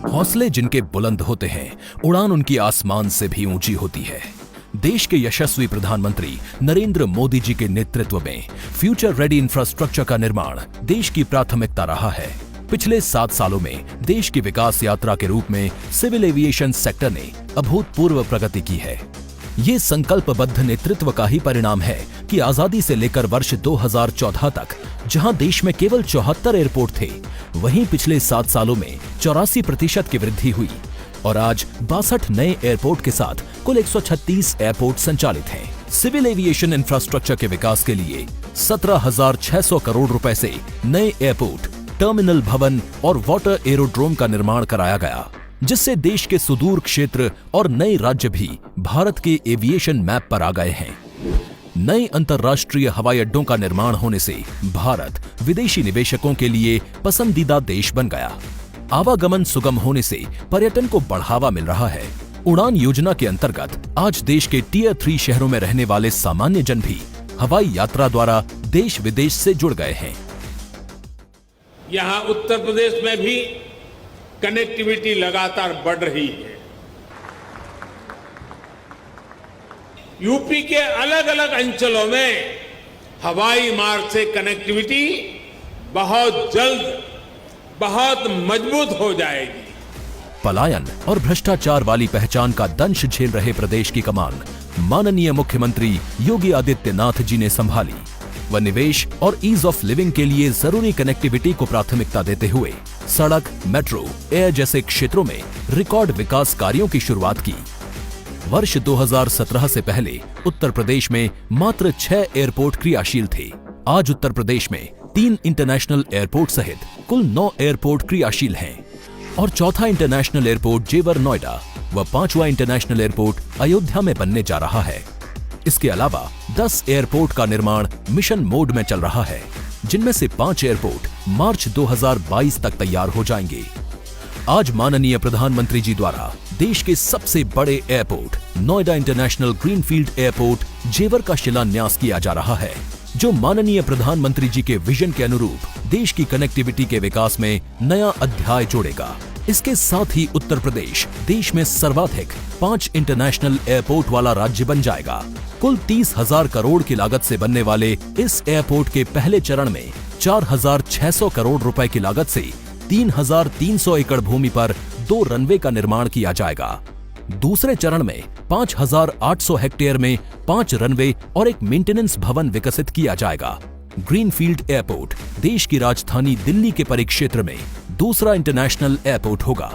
हौसले जिनके बुलंद होते हैं, उड़ान उनकी आसमान से भी ऊंची होती है। देश के यशस्वी प्रधानमंत्री नरेंद्र मोदी जी के नेतृत्व में फ्यूचर रेडी इंफ्रास्ट्रक्चर का निर्माण देश की प्राथमिकता रहा है। पिछले 7 सालों में देश की विकास यात्रा के रूप में सिविल एविएशन सेक्टर ने अभूतपूर्व प्रगति की है। ये संकल्पबद्ध नेतृत्व का ही परिणाम है कि आजादी से लेकर वर्ष 2014 तक जहां देश में केवल 74 एयरपोर्ट थे, वहीं पिछले 7 सालों में 84% की वृद्धि हुई और आज 62 नए एयरपोर्ट के साथ कुल 136 एयरपोर्ट संचालित हैं। सिविल एविएशन इंफ्रास्ट्रक्चर के विकास के लिए 17,600 करोड़ रुपए से नए एयरपोर्ट, टर्मिनल भवन और वाटर एरोड्रोम का निर्माण कराया गया, जिससे देश के सुदूर क्षेत्र और नए राज्य भी भारत के एविएशन मैप पर आ गए हैं। नए अंतर्राष्ट्रीय हवाई अड्डों का निर्माण होने से भारत विदेशी निवेशकों के लिए पसंदीदा देश बन गया। आवागमन सुगम होने से पर्यटन को बढ़ावा मिल रहा है। उड़ान योजना के अंतर्गत आज देश के टियर 3 शहरों में रहने वाले सामान्य जन भी हवाई यात्रा द्वारा देश विदेश से जुड़ गए हैं। यहाँ उत्तर प्रदेश में भी कनेक्टिविटी लगातार बढ़ रही है। यूपी के अलग अलग अंचलों में हवाई मार्ग से कनेक्टिविटी बहुत जल्द, बहुत मजबूत हो जाएगी। पलायन और भ्रष्टाचार वाली पहचान का दंश झेल रहे प्रदेश की कमान माननीय मुख्यमंत्री योगी आदित्यनाथ जी ने संभाली। वह निवेश और ईज ऑफ लिविंग के लिए जरूरी कनेक्टिविटी को प्राथमिकता देते हुए सड़क, मेट्रो, एयर जैसे क्षेत्रों में रिकॉर्ड विकास कार्यों की शुरुआत की। वर्ष 2017 से पहले उत्तर प्रदेश में मात्र 6 एयरपोर्ट क्रियाशील थे। आज उत्तर प्रदेश में 3 इंटरनेशनल एयरपोर्ट सहित कुल 9 एयरपोर्ट क्रियाशील हैं और चौथा इंटरनेशनल एयरपोर्ट जेवर नोएडा व 5वां इंटरनेशनल एयरपोर्ट अयोध्या में बनने जा रहा है। इसके अलावा 10 एयरपोर्ट का निर्माण मिशन मोड में चल रहा है, जिनमें से 5 एयरपोर्ट मार्च 2022 तक तैयार हो जाएंगे। आज माननीय प्रधानमंत्री जी द्वारा देश के सबसे बड़े airport Noida international greenfield airport जेवर का शिलान्यास किया जा रहा है, जो माननीय प्रधानमंत्री जी के विजन के अनुरूप देश की कनेक्टिविटी के विकास में नया अध्याय जोड़ेगा। इसके साथ ही उत्तर प्रदेश देश में सर्वाधिक 5 इंटरनेशनल एयरपोर्ट वाला राज्य बन जाएगा। कुल 30,000 करोड़ की लागत से बनने वाले इस एयरपोर्ट के पहले चरण में 4,600 करोड़ रुपए की लागत से 3,300 एकड़ भूमि पर 2 रनवे का निर्माण किया जाएगा। दूसरे चरण में 5,800 हेक्टेयर में 5 रनवे और एक मेंटेनेंस भवन विकसित किया जाएगा। ग्रीनफील्ड एयरपोर्ट देश की राजधानी दिल्ली के परिक्षेत्र में दूसरा इंटरनेशनल एयरपोर्ट होगा।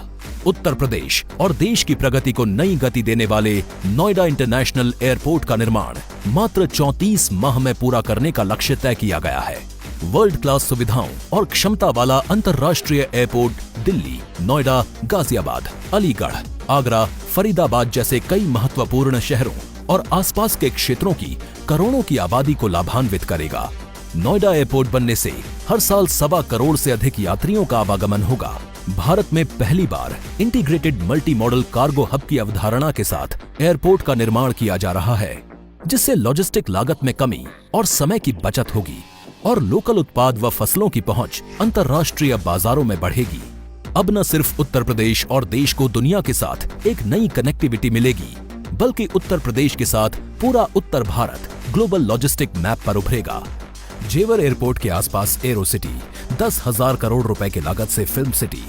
उत्तर प्रदेश और देश की प्रगति को नई गति देने वाले नोएडा इंटरनेशनल एयरपोर्ट का निर्माण मात्र 34 माह में पूरा करने का लक्ष्य तय किया गया है। वर्ल्ड क्लास सुविधाओं और क्षमता वाला अंतर्राष्ट्रीय एयरपोर्ट दिल्ली, नोएडा, गाजियाबाद, अलीगढ़, आगरा, फरीदाबाद जैसे कई महत्वपूर्ण शहरों और आसपास के क्षेत्रों की करोड़ों की आबादी को लाभान्वित करेगा। नोएडा एयरपोर्ट बनने से हर साल 1.25 करोड़ से अधिक यात्रियों का आवागमन होगा। भारत में पहली बार integrated multi modal cargo hub की अवधारणा के साथ एयरपोर्ट का निर्माण किया जा रहा है, जिससे लॉजिस्टिक लागत में कमी और समय की बचत होगी और लोकल उत्पाद व फसलों की पहुंच अंतर्राष्ट्रीय बाजारों में बढ़ेगी। अब न सिर्फ उत्तर प्रदेश और देश को दुनिया के साथ एक नई कनेक्टिविटी मिलेगी, बल्कि उत्तर प्रदेश के साथ पूरा उत्तर भारत ग्लोबल लॉजिस्टिक मैप पर उभरेगा। जेवर एयरपोर्ट के आसपास एरो सिटी, 10,000 करोड़ रुपए की लागत से film city,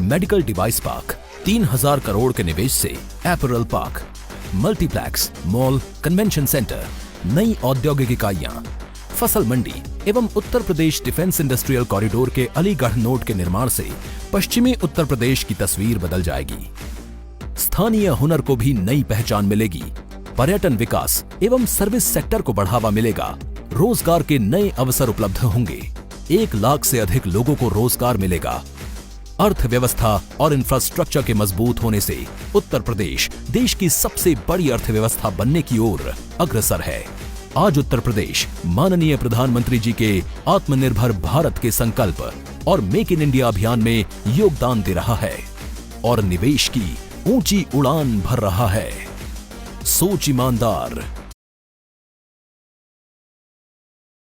medical device park, 3,000 crore के निवेश से apparel park, multiplex, mall, convention centre, नई औद्योगिक इकाइयां, फसल मंडी एवं Uttar Pradesh defence industrial corridor के अलीगढ़ नोड के निर्माण से पश्चिमी उत्तर प्रदेश की तस्वीर बदल जाएगी। स्थानीय हुनर को भी नई पहचान मिलेगी। पर्यटन विकास एवं सर्विस सेक्टर को बढ़ावा मिलेगा। रोजगार के नए अवसर उपलब्ध होंगे। 1 लाख से अधिक लोगों को रोजगार मिलेगा। अर्थव्यवस्था और इंफ्रास्ट्रक्चर के मजबूत होने से उत्तर प्रदेश देश की सबसे बड़ी अर्थव्यवस्था बनने की ओर अग्रसर है। आज उत्तर प्रदेश माननीय प्रधानमंत्री जी के आत्मनिर्भर भारत के संकल्प और मेक इन इंडिया अभियान में योगदान दे रहा है और निवेश की ऊंची उड़ान भर रहा है। सोच ईमानदार,